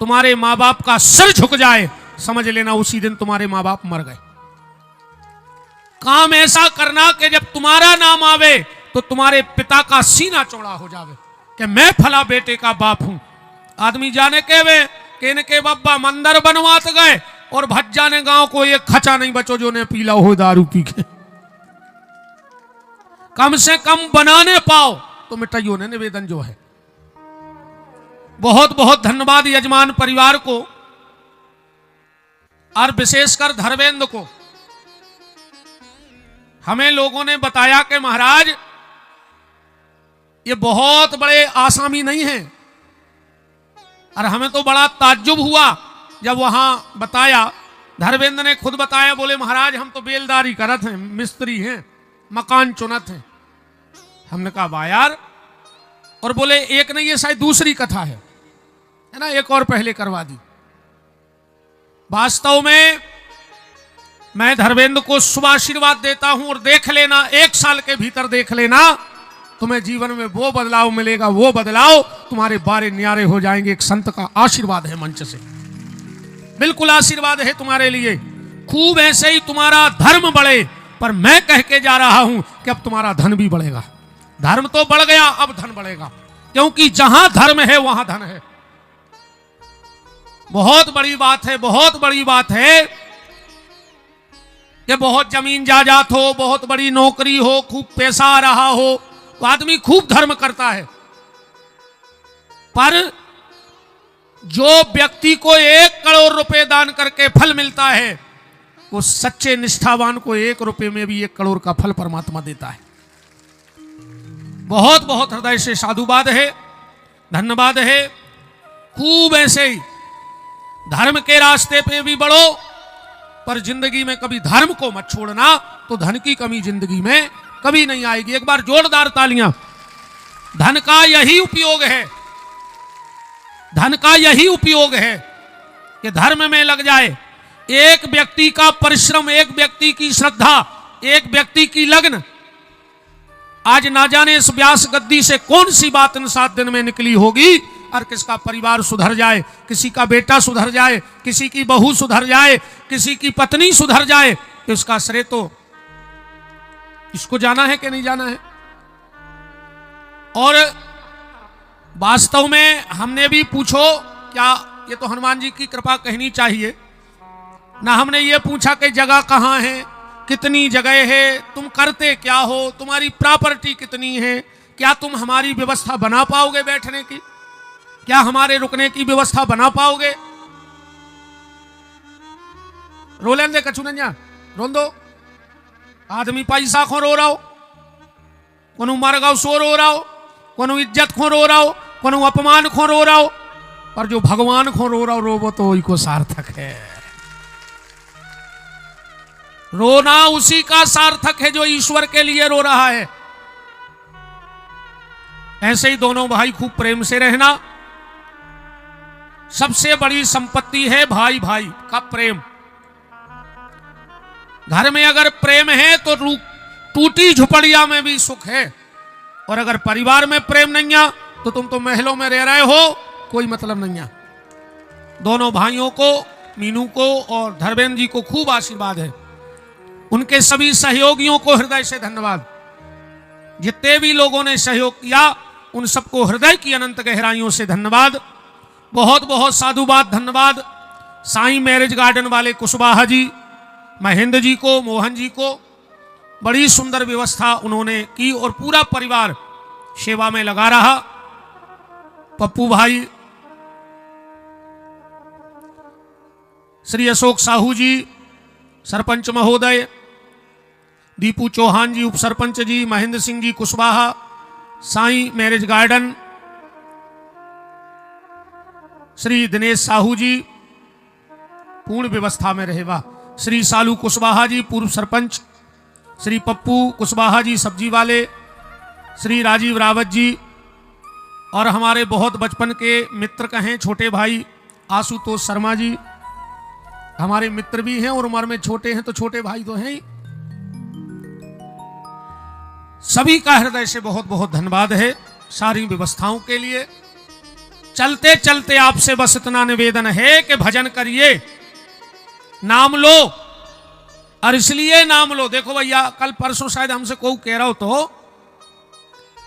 तुम्हारे माँ बाप का सिर झुक जाए, समझ लेना उसी दिन तुम्हारे माँ बाप मर गए। काम ऐसा करना कि जब तुम्हारा नाम आवे तो तुम्हारे पिता का सीना चौड़ा हो जावे कि मैं फला बेटे का बाप हूं। आदमी जाने के वे कि इनके बब्बा मंदिर बनवात गए और भज जाने गांव को एक खचा नहीं बचो जो ने पीला हो दारू पी के। कम से कम बनाने पाओ तो मिटाइयो ने निवेदन जो है। बहुत बहुत धन्यवाद यजमान परिवार को और विशेषकर धर्मेंद्र को। हमें लोगों ने बताया कि महाराज ये बहुत बड़े आसामी नहीं हैं, और हमें तो बड़ा ताज्जुब हुआ जब वहां बताया। धर्मेंद्र ने खुद बताया, बोले महाराज हम तो बेलदारी करत हैं, मिस्त्री हैं, मकान चुनत हैं। हमने कहा वाह यार। और बोले एक नहीं, ये शायद दूसरी कथा है ना, एक और पहले करवा दी। वास्तव में मैं धर्मेंद्र को शुभ आशीर्वाद देता हूं, और देख लेना 1 साल के भीतर देख लेना तुम्हें जीवन में वो बदलाव मिलेगा, वो बदलाव तुम्हारे बारे न्यारे हो जाएंगे। एक संत का आशीर्वाद है मंच से, बिल्कुल आशीर्वाद है तुम्हारे लिए। खूब ऐसे ही तुम्हारा धर्म बढ़े, पर मैं कह के जा रहा हूं कि अब तुम्हारा धन भी बढ़ेगा। धर्म तो बढ़ गया, अब धन बढ़ेगा, क्योंकि जहां धर्म है वहां धन है। बहुत बड़ी बात है, बहुत बड़ी बात है कि बहुत जमीन जायदाद हो, बहुत बड़ी नौकरी हो, खूब पैसा आ रहा हो, तो आदमी खूब धर्म करता है। पर जो व्यक्ति को 1 करोड़ रुपए दान करके फल मिलता है, वो सच्चे निष्ठावान को 1 रुपए में भी 1 करोड़ का फल परमात्मा देता है। बहुत बहुत हृदय से साधुवाद है, धन्यवाद है। खूब ऐसे ही धर्म के रास्ते पे भी बढ़ो, पर जिंदगी में कभी धर्म को मत छोड़ना, तो धन की कमी जिंदगी में कभी नहीं आएगी। एक बार जोरदार तालियां। धन का यही उपयोग है, धन का यही उपयोग है कि धर्म में लग जाए। एक व्यक्ति का परिश्रम, एक व्यक्ति की श्रद्धा, एक व्यक्ति की लगन, आज ना जाने इस व्यास गद्दी से कौन सी बात इन 7 दिन में निकली होगी, और किसका परिवार सुधर जाए, किसी का बेटा सुधर जाए, किसी की बहू सुधर जाए, किसी की पत्नी सुधर जाए, तो इसका श्रेय तो इसको जाना है कि नहीं जाना है। और वास्तव में हमने भी पूछो, क्या ये तो हनुमान जी की कृपा कहनी चाहिए ना, हमने ये पूछा कि जगह कहाँ है, कितनी जगह है, तुम करते क्या हो, तुम्हारी प्रॉपर्टी कितनी है, क्या तुम हमारी व्यवस्था बना पाओगे बैठने की, क्या हमारे रुकने की व्यवस्था बना पाओगे। रोलें दे कछु नहीं रोन दो। आदमी पैसा खो रो रहा हो, कोनो मर गौ सो रो रहा हो, कोनो इज्जत खो रो रहा हो, कोनो अपमान खो रो रहा हो, पर जो भगवान खो रो रहा हो, रो वो तो वही को सार्थक है। रोना उसी का सार्थक है जो ईश्वर के लिए रो रहा है। ऐसे ही दोनों भाई खूब प्रेम से रहना। सबसे बड़ी संपत्ति है भाई भाई का प्रेम। घर में अगर प्रेम है तो टूटी झुपड़िया में भी सुख है, और अगर परिवार में प्रेम नहीं है तो तुम तो महलों में रह रहे हो, कोई मतलब नहीं है। दोनों भाइयों को, मीनू को और धर्मेंद्र जी को खूब आशीर्वाद है। उनके सभी सहयोगियों को हृदय से धन्यवाद। जितने भी लोगों ने सहयोग किया उन सबको हृदय की अनंत गहराइयों से धन्यवाद। बहुत बहुत साधुवाद, धन्यवाद साईं मैरिज गार्डन वाले कुशवाहा जी, महेंद्र जी को, मोहन जी को। बड़ी सुंदर व्यवस्था उन्होंने की और पूरा परिवार सेवा में लगा रहा। पप्पू भाई, श्री अशोक साहू जी सरपंच महोदय, दीपू चौहान जी उप सरपंच जी, महेंद्र सिंह जी कुशवाहा, साईं मैरिज गार्डन, श्री दिनेश साहू जी पूर्ण व्यवस्था में रहेगा, श्री सालू कुशवाहा जी पूर्व सरपंच, श्री पप्पू कुशवाहा जी सब्जी वाले, श्री राजीव रावत जी, और हमारे बहुत बचपन के मित्र कहें छोटे भाई आशुतोष शर्मा जी, हमारे मित्र भी हैं और उम्र में छोटे हैं तो छोटे भाई तो हैं ही। सभी का हृदय से बहुत बहुत धन्यवाद है सारी व्यवस्थाओं के लिए। चलते चलते आपसे बस इतना निवेदन है कि भजन करिए, नाम लो। और इसलिए नाम लो, देखो भैया कल परसों शायद हमसे कोई कह रहा हो तो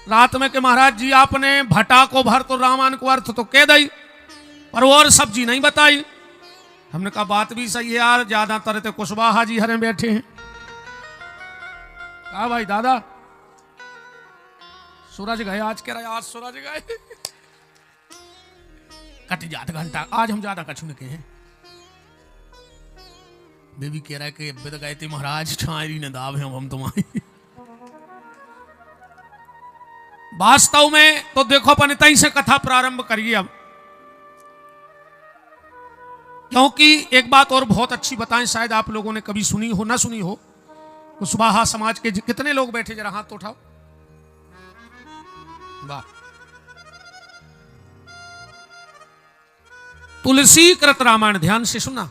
रात में कि महाराज जी आपने भटा को भर तो रामायण को अर्थ तो कह दई, पर वो और सब्जी नहीं बताई। हमने कहा बात भी सही है यार, ज्यादातर तो कुशवाहा जी हरे बैठे हैं। कहा भाई दादा सूरज गए आज, कह रहा है आज सूरज गए कट जात घंटा, आज हम ज्यादा कछु न कहे। बेबी कह रहा है कि बिद गए थे महाराज छायरी ने दाव है हम तुम्हारी। वास्तव में तो देखो अपन इतना ही से कथा प्रारंभ करिए अब, क्योंकि एक बात और बहुत अच्छी बताएं, शायद आप लोगों ने कभी सुनी हो ना सुनी हो। कुशवाहा समाज के कितने लोग बैठे, जरा हाथ तो उठाओ। वाह। तुलसी कृत रामायण, ध्यान से सुना,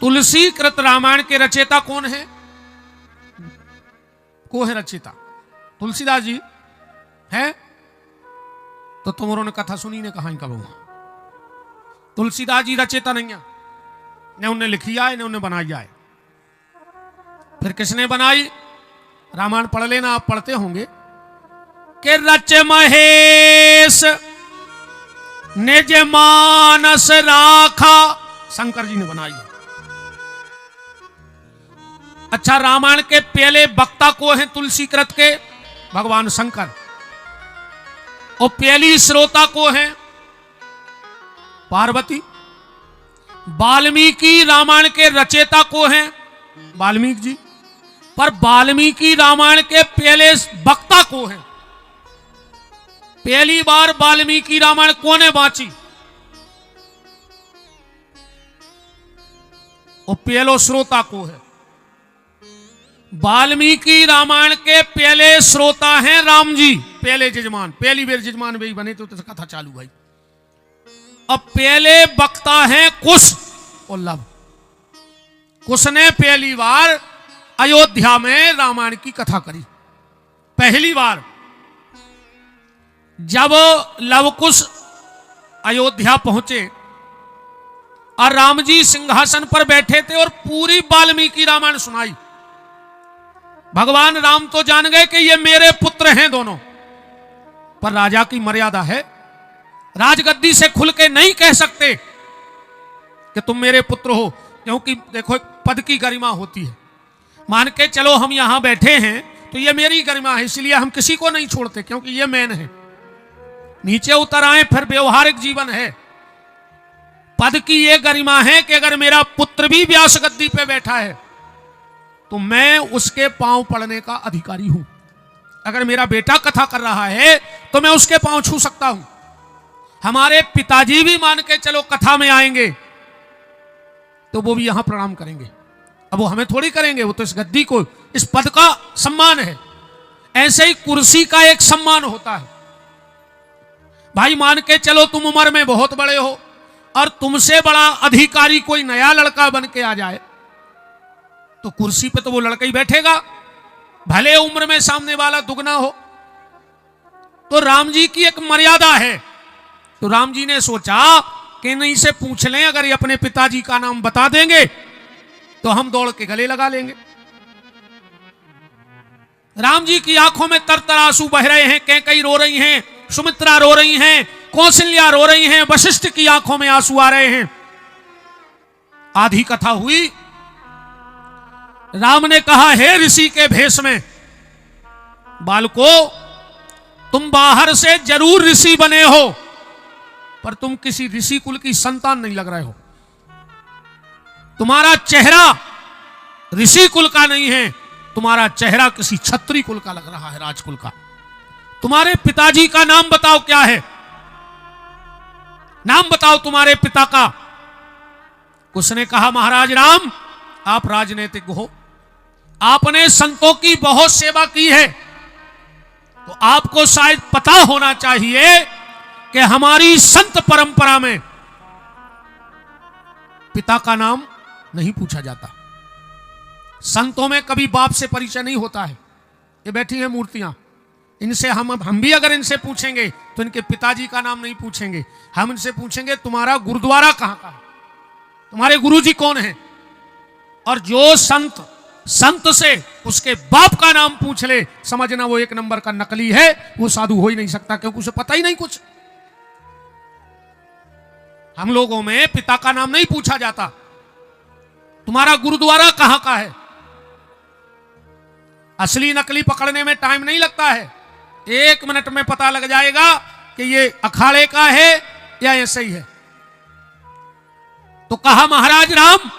तुलसी कृत रामायण के रचयिता कौन है? को है रचयिता? तुलसीदास जी है। तो तुमरों ने कथा सुनी ने कहा कब? तुलसीदास जी रचयिता नहीं है, ने उन्हें लिखी आए ने उन्हें बनाई आए। फिर किसने बनाई? रामायण पढ़ लेना, आप पढ़ते होंगे कि रच महेश निज मानस राखा, शंकर जी ने बनाई है। अच्छा, रामायण के पहले वक्ता को हैं तुलसी कृत के? भगवान शंकर। और पहली श्रोता को हैं पार्वती। वाल्मीकि रामायण के रचयिता को हैं वाल्मीकि जी, पर वाल्मीकि रामायण के पहले वक्ता को हैं? पहली बार वाल्मीकि रामायण कोने बांची? और पहलो श्रोता को है? वाल्मीकि रामायण के पहले श्रोता हैं राम जी, पहले जजमान, पहली बेर जजमान भी बने तो कथा चालू भाई। अब पहले वक्ता हैं कुश और लव। कुश ने पहली बार अयोध्या में रामायण की कथा करी, पहली बार। जब लवकुश अयोध्या पहुंचे और राम जी सिंहासन पर बैठे थे और पूरी वाल्मीकि रामायण सुनाई, भगवान राम तो जान गए कि ये मेरे पुत्र हैं दोनों, पर राजा की मर्यादा है, राजगद्दी से खुल के नहीं कह सकते कि तुम मेरे पुत्र हो, क्योंकि देखो एक पद की गरिमा होती है। मान के चलो हम यहां बैठे हैं तो ये मेरी गरिमा है, इसलिए हम किसी को नहीं छोड़ते, क्योंकि ये मैन है। नीचे उतर आए फिर व्यवहारिक जीवन है। पद की ये गरिमा है कि अगर मेरा पुत्र भी व्यास गद्दी पे बैठा है तो मैं उसके पांव पड़ने का अधिकारी हूं। अगर मेरा बेटा कथा कर रहा है तो मैं उसके पांव छू सकता हूं। हमारे पिताजी भी मान के चलो कथा में आएंगे तो वो भी यहां प्रणाम करेंगे। अब वो हमें थोड़ी करेंगे, वो तो इस गद्दी को, इस पद का सम्मान है। ऐसे ही कुर्सी का एक सम्मान होता है। भाई मान के चलो तुम उम्र में बहुत बड़े हो और तुमसे बड़ा अधिकारी कोई नया लड़का बन के आ जाए तो कुर्सी पे तो वो लड़का ही बैठेगा, भले उम्र में सामने वाला दुगना हो। तो राम जी की एक मर्यादा है। तो राम जी ने सोचा कि नहीं से पूछ लें, अगर ये अपने पिताजी का नाम बता देंगे तो हम दौड़ के गले लगा लेंगे। राम जी की आंखों में तरतर आंसू बह रहे हैं, कैकेयी रो रही हैं, सुमित्रा रो रही हैं, कौशल्या रो रही हैं, वशिष्ठ की आंखों में आंसू आ रहे हैं। आधी कथा हुई, राम ने कहा, हे ऋषि के भेष में बालको, तुम बाहर से जरूर ऋषि बने हो पर तुम किसी ऋषि कुल की संतान नहीं लग रहे हो। तुम्हारा चेहरा ऋषि कुल का नहीं है, तुम्हारा चेहरा किसी क्षत्रिय कुल का लग रहा है, राजकुल का। तुम्हारे पिताजी का नाम बताओ क्या है, नाम बताओ तुम्हारे पिता का। उसने कहा, महाराज राम, आप राजनीतिज्ञ हो, आपने संतों की बहुत सेवा की है, तो आपको शायद पता होना चाहिए कि हमारी संत परंपरा में पिता का नाम नहीं पूछा जाता। संतों में कभी बाप से परिचय नहीं होता है। ये बैठी हैं मूर्तियां, इनसे हम भी अगर इनसे पूछेंगे तो इनके पिताजी का नाम नहीं पूछेंगे, हम इनसे पूछेंगे तुम्हारा गुरुद्वारा कहां का है, तुम्हारे गुरुजी कौन है। और जो संत से उसके बाप का नाम पूछ ले, समझना वो एक नंबर का नकली है, वो साधु हो ही नहीं सकता, क्योंकि उसे पता ही नहीं कुछ। हम लोगों में पिता का नाम नहीं पूछा जाता, तुम्हारा गुरुद्वारा कहां का है। असली नकली पकड़ने में टाइम नहीं लगता है, 1 मिनट में पता लग जाएगा कि ये अखाड़े का है या ऐसे ही है। तो कहा महाराज राम,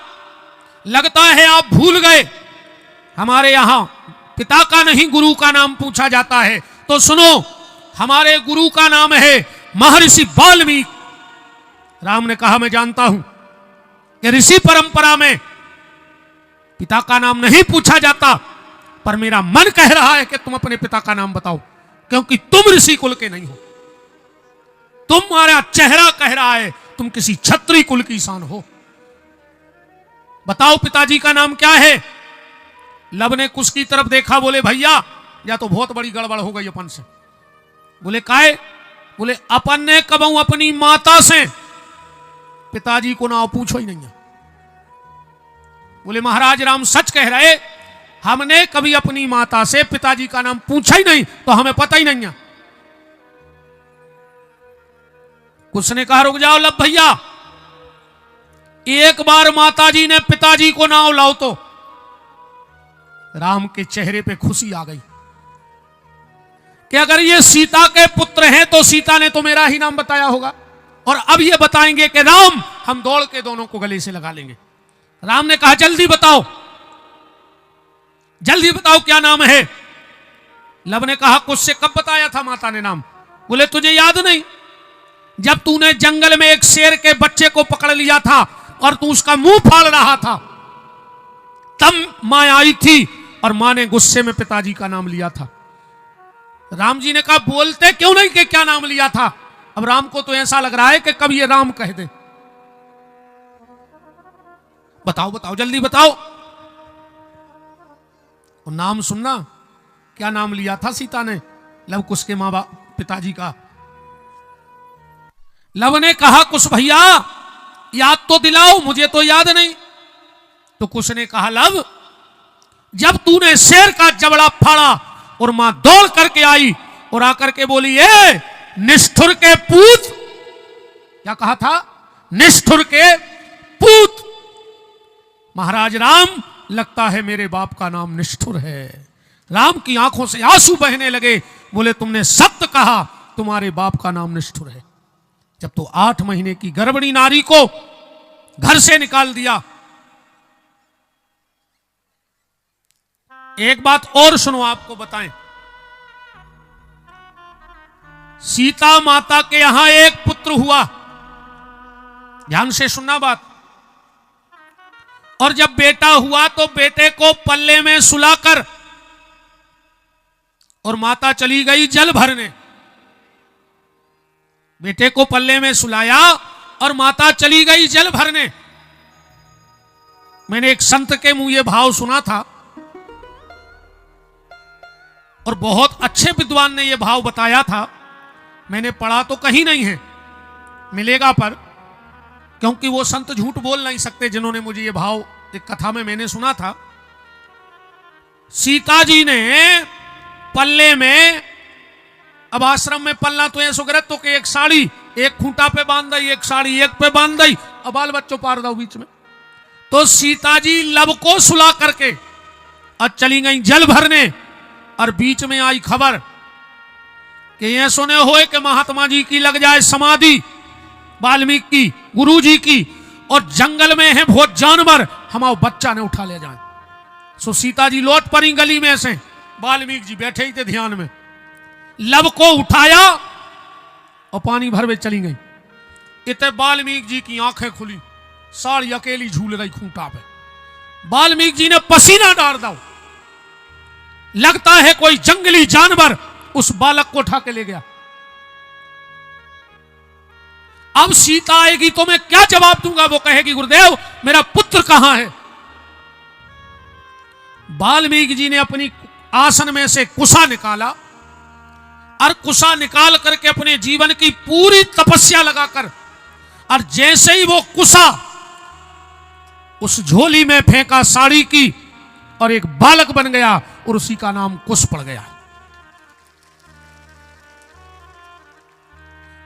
लगता है आप भूल गए, हमारे यहां पिता का नहीं गुरु का नाम पूछा जाता है। तो सुनो, हमारे गुरु का नाम है महर्षि वाल्मीकि। राम ने कहा मैं जानता हूं कि ऋषि परंपरा में पिता का नाम नहीं पूछा जाता, पर मेरा मन कह रहा है कि तुम अपने पिता का नाम बताओ, क्योंकि तुम ऋषि कुल के नहीं हो, तुम्हारा चेहरा कह रहा है तुम किसी क्षत्रिय कुल की शान हो। बताओ पिताजी का नाम क्या है। लब ने कुछ की तरफ देखा, बोले भैया या तो बहुत बड़ी गड़बड़ हो गई अपन से। बोले काहे? बोले अपन ने कबहू अपनी माता से पिताजी को नाम पूछो ही नहीं है। बोले महाराज राम सच कह रहे, हमने कभी अपनी माता से पिताजी का नाम पूछा ही नहीं, तो हमें पता ही नहीं है। कुछ ने कहा रुक जाओ लब भैया, एक बार माताजी ने पिताजी को नाम लाओ तो। राम के चेहरे पे खुशी आ गई कि अगर ये सीता के पुत्र हैं तो सीता ने तो मेरा ही नाम बताया होगा, और अब ये बताएंगे कि राम, हम दौड़ के दोनों को गले से लगा लेंगे। राम ने कहा जल्दी बताओ, जल्दी बताओ क्या नाम है। लब ने कहा कुछ से कब बताया था माता ने नाम। बोले तुझे याद नहीं, जब तूने जंगल में एक शेर के बच्चे को पकड़ लिया था और तू उसका मुंह फाड़ रहा था, तब मां आई थी और मां ने गुस्से में पिताजी का नाम लिया था। राम जी ने कहा बोलते क्यों नहीं कि क्या नाम लिया था। अब राम को तो ऐसा लग रहा है कि कब ये राम कह दे। बताओ बताओ जल्दी बताओ। और नाम सुनना, क्या नाम लिया था सीता ने लव कुश के मां बाप पिताजी का। लव ने कहा कुश भैया याद तो दिलाओ, मुझे तो याद नहीं। तो कुश ने कहा लव, जब तूने शेर का जबड़ा फाड़ा और मां दौड़ करके आई और आकर के बोली ए निष्ठुर के पूत, क्या कहा था? निष्ठुर के पूत। महाराज राम, लगता है मेरे बाप का नाम निष्ठुर है। राम की आंखों से आंसू बहने लगे। बोले तुमने सत्य कहा, तुम्हारे बाप का नाम निष्ठुर है। जब तो 8 महीने की गर्भणी नारी को घर से निकाल दिया। एक बात और सुनो, आपको बताएं, सीता माता के यहां एक पुत्र हुआ। ध्यान से सुनना बात। और जब बेटा हुआ तो बेटे को पल्ले में सुलाकर और माता चली गई जल भरने। बेटे को पल्ले में सुलाया और माता चली गई जल भरने। मैंने एक संत के मुंह ये भाव सुना था और बहुत अच्छे विद्वान ने ये भाव बताया था। मैंने पढ़ा तो कहीं नहीं है, मिलेगा पर, क्योंकि वो संत झूठ बोल नहीं सकते जिन्होंने मुझे ये भाव एक कथा में मैंने सुना था। सीता जी ने पल्ले में, अब आश्रम में पल्ला तो ऐसा गरत तो कि एक साड़ी एक खूंटा पे बांध दी, एक साड़ी एक पे बांध दी, अब बाल बच्चों पार दो बीच में। तो सीता जी लब को सुला करके और चली गई जल भरने। और बीच में आई खबर कि ये सुने हुए कि महात्मा जी की लग जाए समाधि, वाल्मीकि की, गुरु जी की, और जंगल में है बहुत जानवर, हमारा बच्चा ने उठा ले जाए। सो सीता जी लौट पड़ी गली में से, वाल्मीकि जी बैठे ही थे ध्यान में। लब को उठाया और पानी भर में चली गई। इतने वाल्मीकि जी की आंखें खुली, साड़ी अकेली झूल रही खूंटा पे। वाल्मीकि जी ने पसीना डाल दो, लगता है कोई जंगली जानवर उस बालक को उठा के ले गया। अब सीता आएगी तो मैं क्या जवाब दूंगा। वो कहेगी गुरुदेव मेरा पुत्र कहां है। वाल्मीकि जी ने अपनी आसन में से कुशा निकाला और कुशा निकाल करके अपने जीवन की पूरी तपस्या लगाकर, और जैसे ही वो कुशा उस झोली में फेंका साड़ी की, और एक बालक बन गया और उसी का नाम कुश पड़ गया।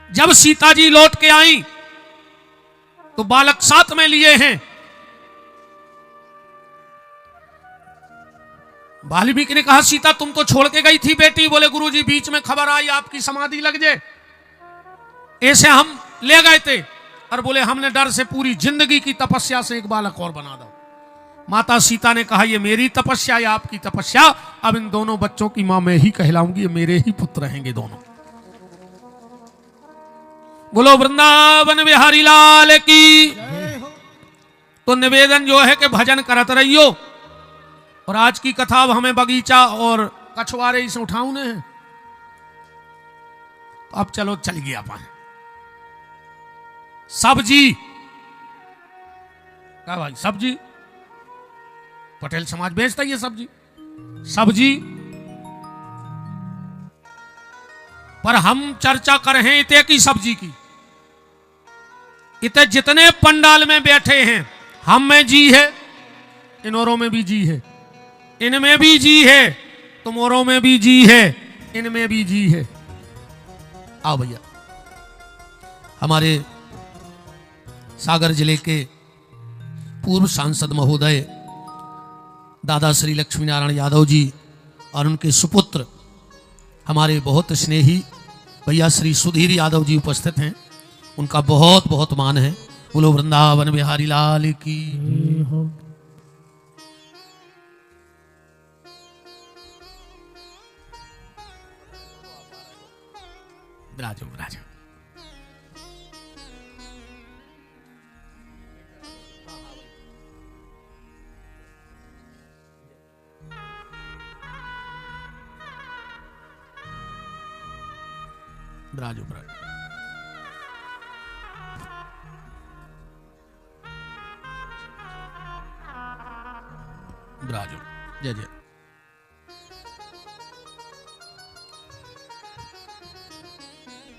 जब सीता जी लौट के आई तो बालक साथ में लिए हैं। वाल्मीकि ने कहा, सीता तुम तो छोड़ के गई थी बेटी। बोले, गुरुजी बीच में खबर आई आपकी समाधि लग जाए, ऐसे हम ले गए थे। और बोले, हमने डर से पूरी जिंदगी की तपस्या से एक बालक और बना दो। माता सीता ने कहा, ये मेरी तपस्या या आपकी तपस्या? अब इन दोनों बच्चों की मां मैं ही कहलाऊंगी, ये मेरे ही पुत्र रहेंगे दोनों। बोलो वृंदावन बिहारी लाल की। तो निवेदन जो है कि भजन करत रहियो। और आज की कथा अब हमें बगीचा और कछुआरे से उठाऊने हैं। तो अब चलो चल गया अपन सब्जी क्या भाई, सब्जी पटेल समाज बेचता है सब्जी। सब्जी पर हम चर्चा कर रहे हैं इते की सब्जी की। इते जितने पंडाल में बैठे हैं, हम में जी है, इन औरों में भी जी है, इनमें भी जी है, तुम औरों में भी जी है, इनमें भी जी है। आओ भैया, हमारे सागर जिले के पूर्व सांसद महोदय दादा श्री लक्ष्मी नारायण यादव जी और उनके सुपुत्र हमारे बहुत स्नेही भैया श्री सुधीर यादव जी उपस्थित हैं। उनका बहुत बहुत मान है। बोलो वृंदावन बिहारी लाल की। विराजो विराजो। विराजो विराजो। विराजो। जय जय।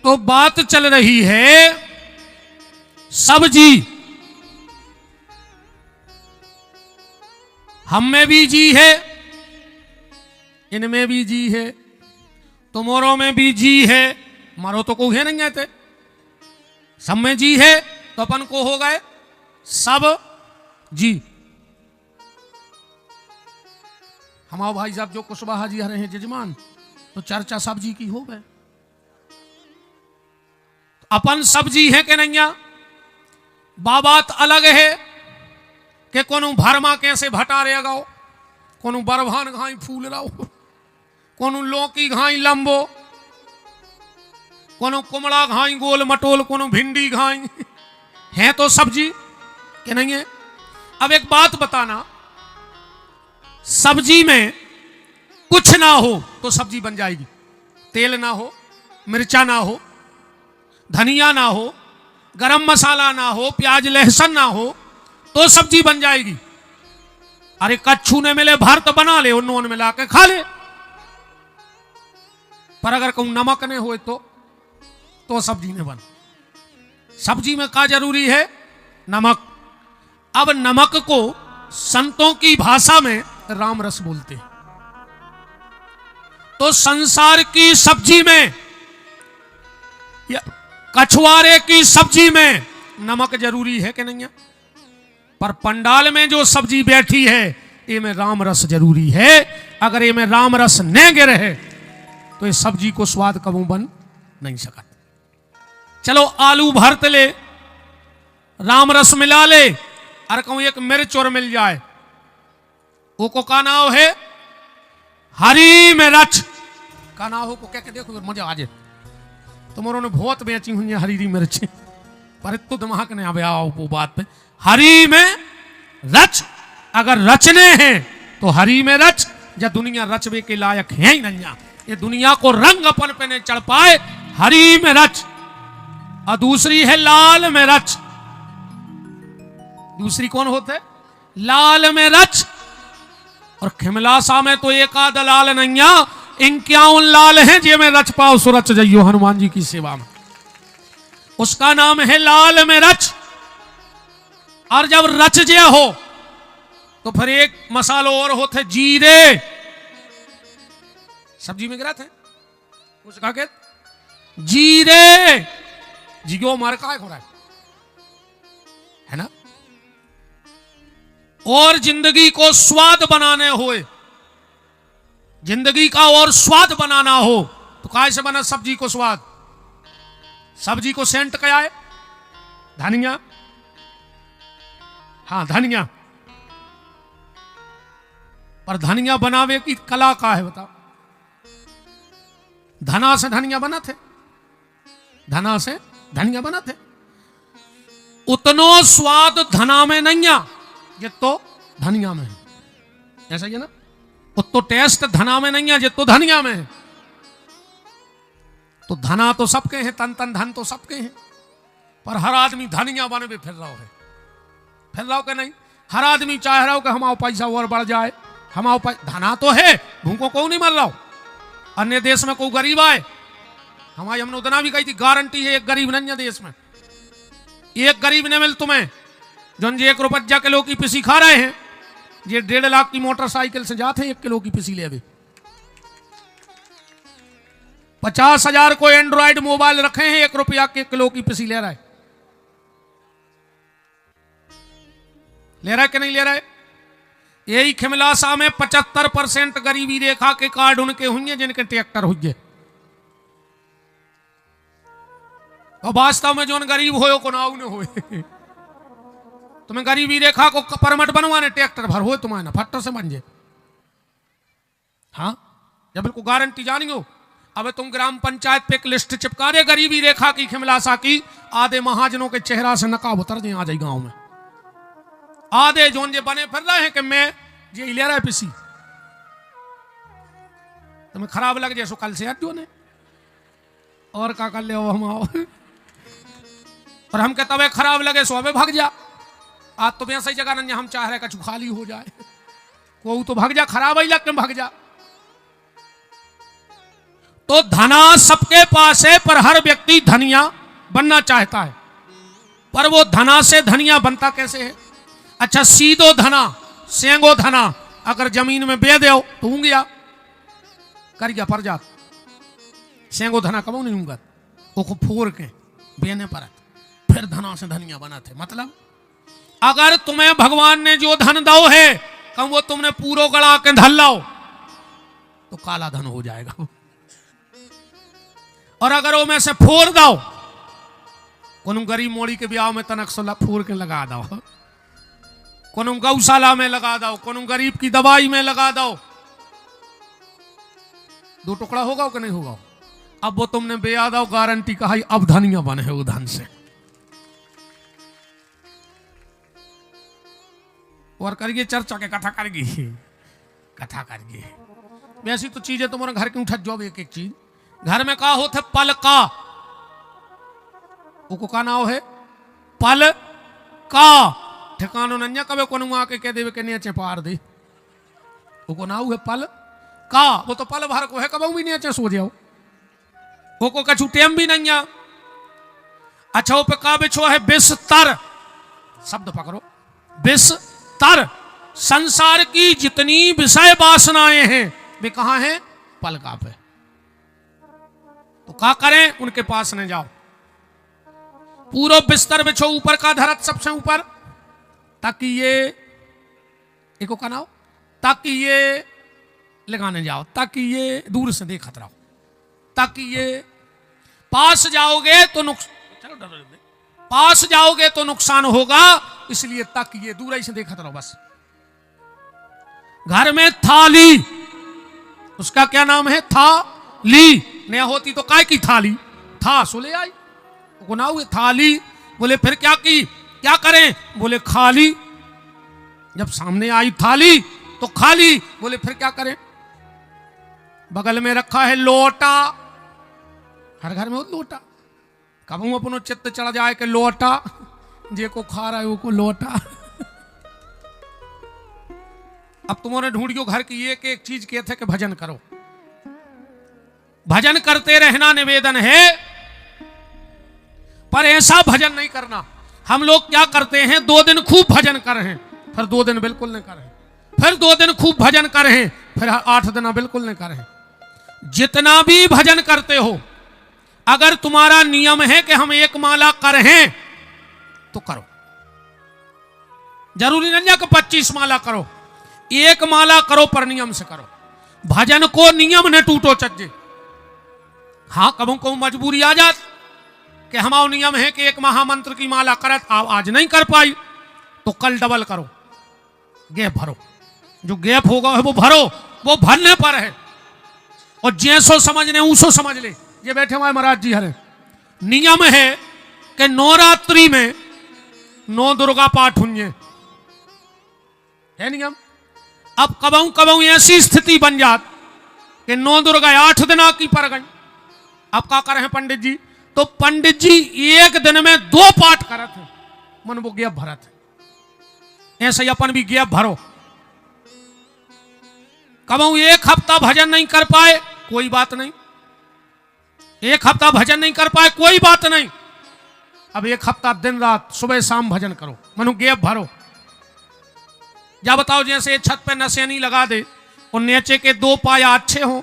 तो बात चल रही है सब्जी। हम में भी जी है, इनमें भी जी है, तुमोरों में भी जी है। मारो तो कोई है नहीं आते, सब में जी है तो अपन को हो गए सब जी। हमारे भाई साहब जो कुशवाहा जी आ रहे हैं जजमान, तो चर्चा सब्जी की हो गए। अपन सब्जी है कि नहीं? बात अलग है कि कोनो भरमा कैसे भटा रे गाओ, कोनो बरभान घाई फूल रहो, कोनो लौकी घाई लंबो, कोनो कुमड़ा घाई गोल मटोल, कोनो भिंडी घाई है तो सब्जी कि नहीं है? अब एक बात बताना, सब्जी में कुछ ना हो तो सब्जी बन जाएगी। तेल ना हो, मिर्चा ना हो, धनिया ना हो, गरम मसाला ना हो, प्याज लहसुन ना हो तो सब्जी बन जाएगी। अरे कच्छू ने मिले भरत बना ले और नून मिला के खा ले। पर अगर कहूं नमक ने हो तो सब्जी ने बन। सब्जी में क्या जरूरी है? नमक। अब नमक को संतों की भाषा में राम रस बोलते हैं। तो संसार की सब्जी में या कछुआरे की सब्जी में नमक जरूरी है कि नहीं है? पर पंडाल में जो सब्जी बैठी है ये में राम रस जरूरी है। अगर ये में राम रस न गिरे है तो ये सब्जी को स्वाद कबू बन नहीं सकता। चलो आलू भरत ले, राम रस मिला ले, और कहूं एक मिर्च और मिल जाए, वो को का नाम है हरी मिर्च का नाम हो को क्या देखो मजा आ जाए। तुम्हारों ने बहुत बेची हुई है हरी मिर्च, पर तो दिमाग ने आवे आओ वो बात पे। हरी में रच, अगर रचने हैं तो हरी में रच, या दुनिया रचवे के लायक है ही नहीं। ये दुनिया को रंग अपन पे नहीं चढ़ पाए, हरी में रच। और दूसरी है लाल में रच। दूसरी कौन होते? लाल में रच। और खिमलासा में तो एक आध लाल नैया, इक्यावन लाल हैं जे में रच पाओ सो रच जाइयो हनुमान जी की सेवा में। उसका नाम है लाल में रच। और जब रच जया हो तो फिर एक मसालो और होते जीरे, सब्जी में गिरा थे उसका के जीरे जियो मार का हो रहा है ना। और जिंदगी को स्वाद बनाने हुए, जिंदगी का और स्वाद बनाना हो तो कैसे बना सब्जी को स्वाद? सब्जी को सेंट क्या है? धनिया। हाँ धनिया। पर धनिया बनावे की कला का है बताओ? धना से धनिया बना थे, धना से धनिया बना थे। उतनो स्वाद धना में नहीं है ये तो धनिया में है। ऐसा ही है ना? उतो टेस्ट धना में नहीं है ये तो धनिया में है। तो धना तो सबके हैं, तन तन धन तो सबके हैं, पर हर आदमी धनिया बने भी फिर रहा है। फिर रहा के नहीं, हर आदमी चाह रहा हो कि हमारा पैसा और बढ़ जाए, हमारा धना तो है, भूखों को नहीं मर रहा हो। अन्य देश में कोई गरीब आए, हमारी हमने उतना भी कही थी गारंटी है एक गरीब नहीं है देश में, एक गरीब ने मिल तुम्हें जो 1 रुपया किलो की पिसी खा रहे हैं, ये 1.5 लाख की मोटरसाइकिल से जाते हैं 1 किलो की पिसी ले। 50,000 को एंड्रॉइड मोबाइल रखे हैं, 1 रुपया के किलो की पिसी ले रहा है। ले रहा है कि नहीं ले रहा है? यही खिमलासा में 75% गरीबी रेखा के कार्ड उनके हुए जिनके ट्रैक्टर हुए। और वास्तव में जो गरीब हो को नाउ न हो, तुम्हें गरीबी रेखा को परमट बनवाने ट्रैक्टर भर हो तुम्हारे ना फट्टर से बन जाए। हाँ जब बिल्कुल गारंटी जानी हो। अब तुम ग्राम पंचायत पे एक लिस्ट चिपका दे गरीबी रेखा की खिमलासा की, आधे महाजनों के चेहरा से नकाब उतर जाए आ जाए गांव में। आधे जोन जे बने फिर रहे हैं कि मैं ये ले रहा है पिसी, तुम्हें खराब लग जाए सो कल से जो ने और का कर ले हम आओ, और हम के तबे खराब लगे सो अबे भाग जा। आज तो सही जगह नहीं हम चाह रहे कछु खाली हो जाए, को तो भाग जा, खराब ही लग के भाग जा। तो धना सबके पास है, पर हर व्यक्ति धनिया बनना चाहता है। पर वो धना से धनिया बनता कैसे है? अच्छा सीधो धना, सेंगो धना अगर जमीन में बे दो तो ऊँग गया कर गया पर जात। सेंगो धना कब नहीं ऊँगा, वो फोड़ के बेने पर फिर धना से धनिया बना थे। मतलब अगर तुम्हें भगवान ने जो धन दो है कम वो तुमने पूरो गड़ा के धन लाओ तो काला धन हो जाएगा। और अगर वो में से फोड़ दो, कोनो गरीब मोड़ी के ब्याह में तनक सोला फोड़ के लगा दो, कोनो गौशाला में लगा दो, कोनो गरीब की दवाई में लगा दो, 2 टुकड़ा होगा कि नहीं होगा? अब वो तुमने बेया दो गारंटी कहा अब धनिया बने है वो धन से। और करिए चर्चा के कथा करेगी, कथा करिए। वैसी तो चीजें तुम्हारे घर की उठा जो एक एक चीज घर में का होते पल का, वो का नाव है पल का, ठिकानो नन्या कबे को आके कह देवे के नीचे पार दे, वो नाव है पल का। वो तो पल भर को है कब भी नीचे सो जाओ, वो को कछु टेम भी नहीं है। अच्छा वो पे का बिछो है बिस्तर, शब्द पकड़ो बिस्तर। संसार की जितनी विषय वासनाएं हैं वे कहां हैं? पल का पे। तो क्या करें? उनके पास न जाओ, पूरा बिस्तर बिछो ऊपर का धरत सबसे ऊपर, ताकि ये एको का नाव, ताकि ये लगाने जाओ, ताकि ये दूर से देखत रहो, ताकि ये पास जाओगे तो नुकसान, पास जाओगे तो नुकसान होगा, इसलिए ताकि ये दूर ही से देखत रहो बस। घर में थाली, उसका क्या नाम है? थाली। नया होती तो काय की थाली, था सो ले आई, गुना हुए थाली। बोले फिर क्या की, क्या करें? बोले खाली। जब सामने आई थाली तो खाली, बोले फिर क्या करें? बगल में रखा है लोटा, हर घर में हो लोटा, कब हम अपनो चित्त चढ़ जाए कि लोटा जे को खा रहा है वो को लोटा। अब तुम्हारे ढूंढियो घर की एक एक चीज कहते कि भजन करो, भजन करते रहना निवेदन है, पर ऐसा भजन नहीं करना। हम लोग क्या करते हैं, 2 दिन खूब भजन कर रहे हैं, फिर 2 दिन बिल्कुल नहीं कर रहे, फिर 2 दिन खूब भजन कर रहे हैं, फिर 8 दिन बिल्कुल नहीं कर रहे। जितना भी भजन करते हो, अगर तुम्हारा नियम है कि हम 1 माला कर हैं तो करो। जरूरी नहीं है कि 25 माला करो, 1 माला करो पर नियम से करो। भजन को नियम न टूटो चज्जे। हाँ, कबू कबू मजबूरी आ जात कि हमारा नियम है कि 1 महामंत्र की माला करत, आप आज नहीं कर पाई तो कल डबल करो, गैप भरो। जो गैप होगा है वो भरो, वो भरने पर है। और जैसो समझने ऊसो समझ ले। ये बैठे हुए महाराज जी हरे, नियम है कि नवरात्रि में 9 दुर्गा पाठ हुए, है नियम। अब कबहू कबहू ऐसी स्थिति बन जात कि 9 दुर्गा 8 दिन की पर गई। अब क्या कर रहे हैं पंडित जी, तो पंडित जी 1 दिन में 2 पाठ करत है, मन वो गैप भरत है। ऐसे ही अपन भी गैप भरो। कबहू 1 हफ्ता भजन नहीं कर पाए, कोई बात नहीं। 1 हफ्ता भजन नहीं कर पाए, कोई बात नहीं। अब 1 हफ्ता दिन रात सुबह शाम भजन करो, मनु गैप भरो। या बताओ, जैसे छत पे नसेनी लगा दे और नीचे के 2 पाया अच्छे हों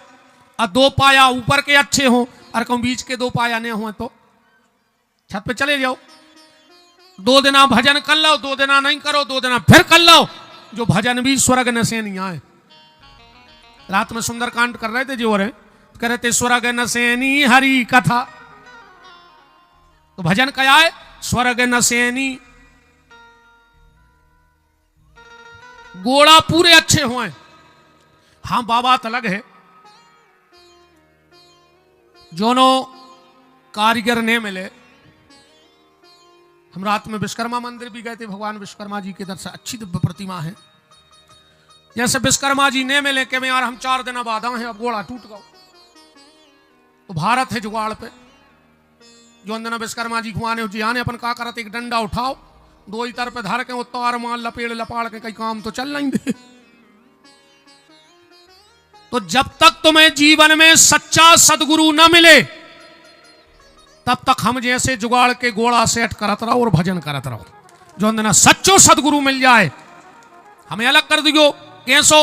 और 2 पाया ऊपर के अच्छे हों, और कहूं बीच के 2 पाया नहीं हुए तो छत पे चले जाओ। 2 दिना भजन कर लो, 2 दिना नहीं करो, 2 दिना फिर कर लो। जो भजन भी स्वर्ग नसेनी आए। रात में सुंदरकांड कर रहे थे जो रे, कह रहे थे स्वर्ग नसेनी हरि कथा। तो भजन क्या है, स्वर्ग नसेनी। गोड़ा पूरे अच्छे हुए। हाँ, बात अलग है, जोनो कारीगर ने मिले। हम रात में विश्वकर्मा मंदिर भी गए थे, भगवान विश्वकर्मा जी के दर से अच्छी दिव्य प्रतिमा है। जैसे विश्वकर्मा जी ने मिले कि यार हम 4 दिन बाद आए हैं, अब गोड़ा टूट गया। तो भारत है जुगाड़ पे। जो अंदर विश्वकर्मा जी घुमाने जी आने अपन का करते, एक डंडा उठाओ, 2 ही तरफ धर के वो तार माल लपेड़ लपाड़ के कई काम तो चल नहीं दे। तो जब तक तुम्हें जीवन में सच्चा सदगुरु न मिले, तब तक हम जैसे जुगाड़ के गोड़ा सेट करत रहो और भजन करत रहो। जो अंदर सच्चो सदगुरु मिल जाए, हमें अलग कर दियो कैसो।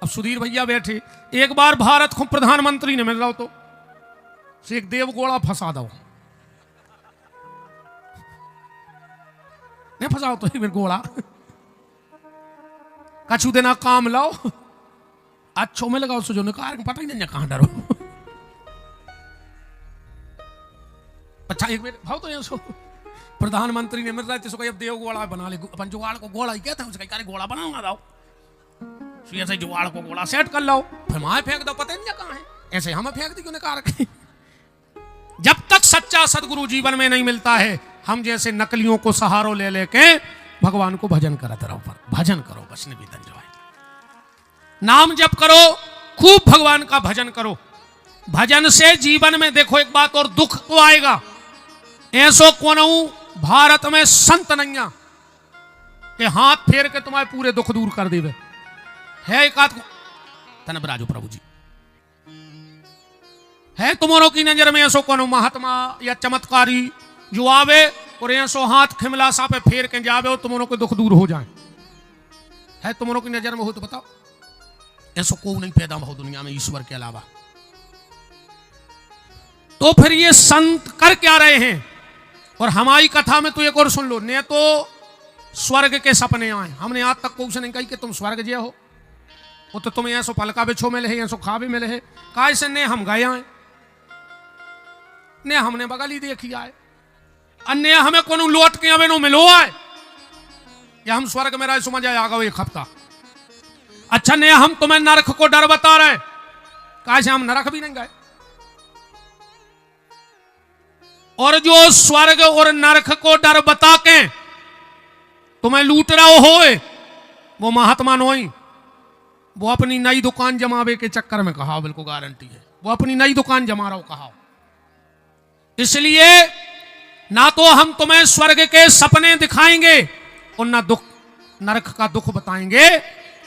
अब सुधीर भैया बैठे, एक बार भारत को प्रधानमंत्री ने मिल रहा हो तो एक देव गोड़ा फंसा दो, नहीं फंसाओ तो एक गोड़ा कछु देना काम लाओ, अच्छो में लगाओ। सुजो ने कहा पता ही नहीं कहां डरो। अच्छा, एक मिनट भाव तो सो प्रधानमंत्री ने मिल रहा है, अब देव गोड़ा बना ले। अपन जुगाड़ को गोड़ा ही कहते हैं, उसका गोड़ा बनाऊंगा दाओ, ऐसे जुगाड़ को गोड़ा सेट कर लो, फिर वहां फेंक दो, पता नहीं कहां है। ऐसे हमें फेंक दी क्यों कार। जब तक सच्चा सदगुरु जीवन में नहीं मिलता है, हम जैसे नकलियों को सहारो ले लेके भगवान को भजन करते रहो। पर भजन करो, बस निवेदन जो है, नाम जप करो, खूब भगवान का भजन करो। भजन से जीवन में देखो एक बात और, दुख तो आएगा। ऐसो कोनो भारत में संत नहीं के हाथ फेर के तुम्हारे पूरे दुख दूर कर देवे है। एक आध तन बराजो प्रभु जी है तुम्हारों की नजर में ऐसो कोनो महात्मा या चमत्कारी जो आवे और ऐसो हाथ खिमला सा पे फेर के जावे और तुम्हारों के दुख दूर हो जाए, है तुम्हारों की नजर में हो तो बताओ। ऐसो को नहीं पैदा हो दुनिया में ईश्वर के अलावा। तो फिर ये संत कर क्या रहे हैं। और हमारी कथा में तो एक और सुन लो, ने तो स्वर्ग के सपने आए, हमने आज तक कुछ नहीं कही कि तुम स्वर्ग जे हो। वो तो तुम्हें ऐसो पलका बिछो मिले है, ऐसो खावे मिले है। काय से ने हम गए आए, ने हमने बगली देखी आए, अन्य हमें कोनो लौट के अबे नो मिलो आए, या हम स्वर्ग में रहे समझ आ गए 1 हफ्ता। अच्छा, ने हम तुम्हें नरक को डर बता रहे, काय से हम नरक भी नहीं गए। और जो स्वर्ग और नरक को डर बता के तुम्हें लूट रहा हो, वो महात्मा नोई, वो अपनी नई दुकान जमावे के चक्कर में कहा, बिल्कुल गारंटी है, वो अपनी नई दुकान जमा रहा हो कहा। इसलिए ना तो हम तुम्हें स्वर्ग के सपने दिखाएंगे और ना दुख नरक का दुख बताएंगे।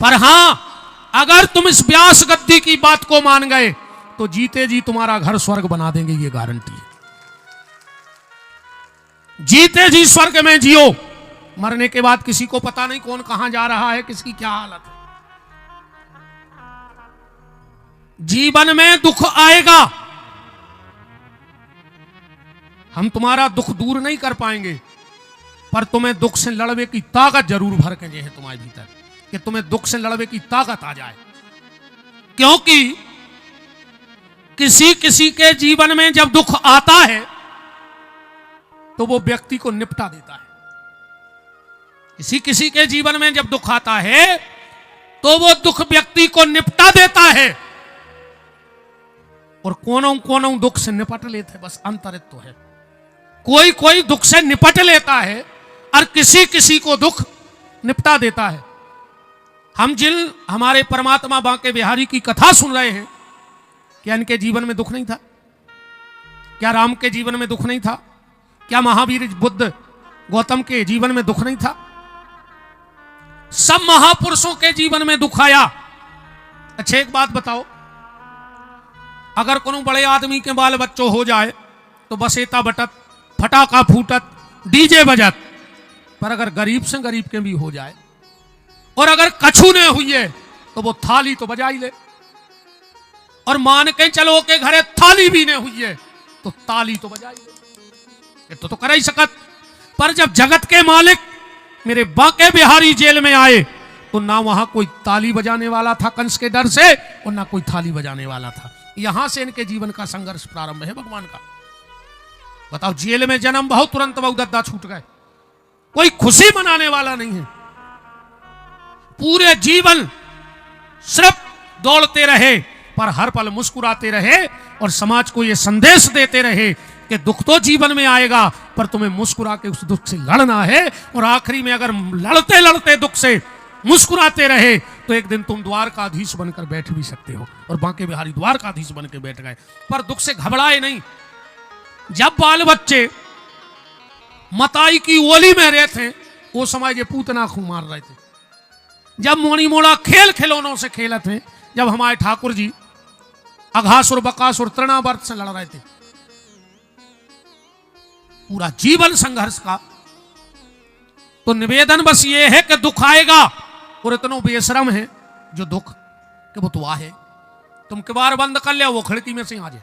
पर हां, अगर तुम इस व्यास गद्दी की बात को मान गए तो जीते जी तुम्हारा घर स्वर्ग बना देंगे, ये गारंटी है। जीते जी स्वर्ग में जियो, मरने के बाद किसी को पता नहीं कौन कहां जा रहा है, किसकी क्या हालत है। जीवन में दुख आएगा, हम तुम्हारा दुख दूर नहीं कर पाएंगे, पर तुम्हें दुख से लड़ने की ताकत जरूर भर के है तुम्हारे भीतर, कि तुम्हें दुख से लड़ने की ताकत आ जाए। क्योंकि किसी किसी के जीवन में जब दुख आता है तो वो व्यक्ति को निपटा देता है। किसी किसी के जीवन में जब दुख आता है तो वो दुख व्यक्ति को निपटा देता है, और कोनों कोनों दुख से निपट लेते, बस अंतरित्व है। कोई कोई दुख से निपट लेता है और किसी किसी को दुख निपटा देता है। हम जिन हमारे परमात्मा बांके बिहारी की कथा सुन रहे हैं, क्या इनके जीवन में दुख नहीं था? क्या राम के जीवन में दुख नहीं था? क्या महावीर बुद्ध गौतम के जीवन में दुख नहीं था? सब महापुरुषों के जीवन में दुख आया। अच्छा एक बात बताओ, अगर कोनो बड़े आदमी के बाल बच्चों हो जाए तो बसेता बटत, फटाका फूटत, डीजे बजत, पर अगर गरीब से गरीब के भी हो जाए और अगर कछु ने हुई है तो वो थाली तो बजाई ले, और मान के चलो के घरे थाली भी ने हुई है तो ताली तो बजाई ले, ये तो कर ही सकत। पर जब जगत के मालिक मेरे बांके बिहारी जेल में आए तो ना वहां कोई ताली बजाने वाला था कंस के डर से, और ना कोई थाली बजाने वाला था। यहां से इनके जीवन का संघर्ष प्रारंभ है भगवान का। बताओ, जेल में जन्म बहुत, तुरंत बहुदत्ता छूट गए, कोई खुशी मनाने वाला नहीं है। पूरे जीवन सिर्फ दौड़ते रहे, पर हर पल मुस्कुराते रहे और समाज को यह संदेश देते रहे कि दुख तो जीवन में आएगा, पर तुम्हें मुस्कुरा के उस दुख से लड़ना है। और आखिरी में अगर लड़ते लड़ते दुख से मुस्कुराते रहे तो एक दिन तुम द्वारकाधीश बनकर बैठ भी सकते हो। और बांके बिहारी द्वारकाधीश बनकर बैठ गए, पर दुख से घबराए नहीं। जब बाल बच्चे मताई की ओली में रहे थे, वो समय ये पूतना खूब मार रहे थे। जब मोनी मोड़ा खेल खिलौनों से खेले थे, जब हमारे ठाकुर जी अघासुर बकासुर तृणावर्त से लड़ रहे थे, पूरा जीवन संघर्ष का। तो निवेदन बस ये है कि दुख आएगा, और इतना बेशरम है जो दुख कि वो तो है। तुम किवाड़ बंद कर ले, वो खिड़की में से आ जाए।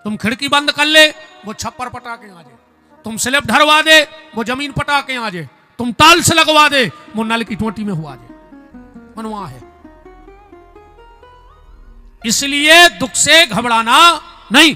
तुम खिड़की बंद कर ले, वो छप्पर पटा के आ जाए। तुम स्लेब ढरवा दे, वो जमीन पटा के आ जाए। तुम ताल से लगवा दे, वो नल की टोटी में हुआ जाए। मनवा है। इसलिए दुख से घबराना नहीं।